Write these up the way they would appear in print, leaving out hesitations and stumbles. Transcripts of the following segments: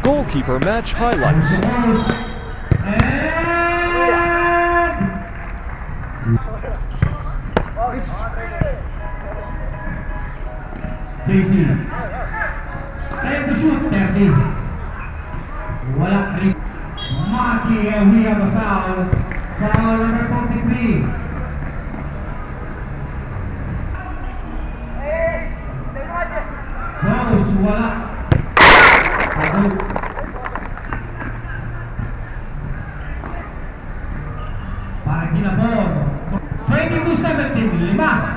Goalkeeper match highlights. JC. Time to shoot, 30. Walang rin. Maki, and we have a foul. Foul number 43. Close, wala. Para ginabog. 22-17, 5.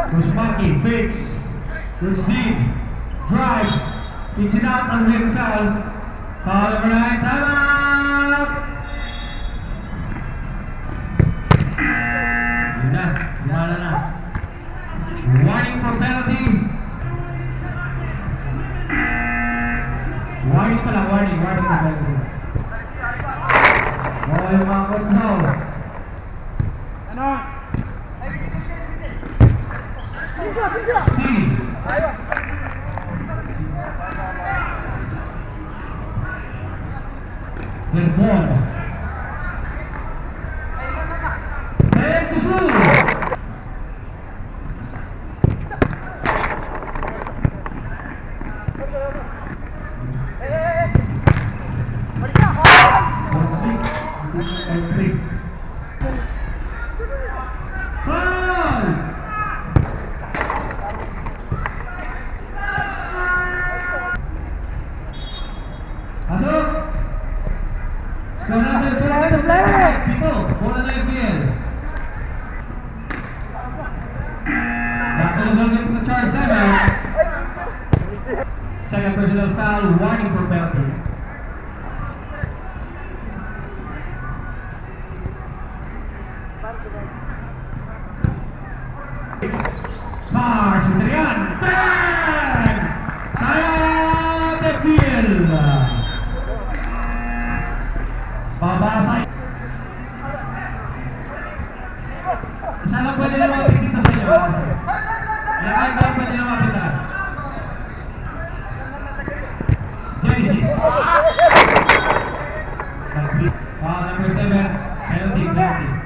Kusmaki fakes, good speed, drives, it's it out on the foul. Foul number 9, time out! Yun na, gumana na. Warning for penalty. Warning pala, warning for penalty. Oh, yung mga konsaw. Ano? Good ball. And to through. Second personal foul, warning for penalty. Smart, Adrian, bang! Sayang the field. Babasay. Isa lang pwede lumapit dito sa inyo. Ilan lang pwede lumapit na. Number 7, penalty.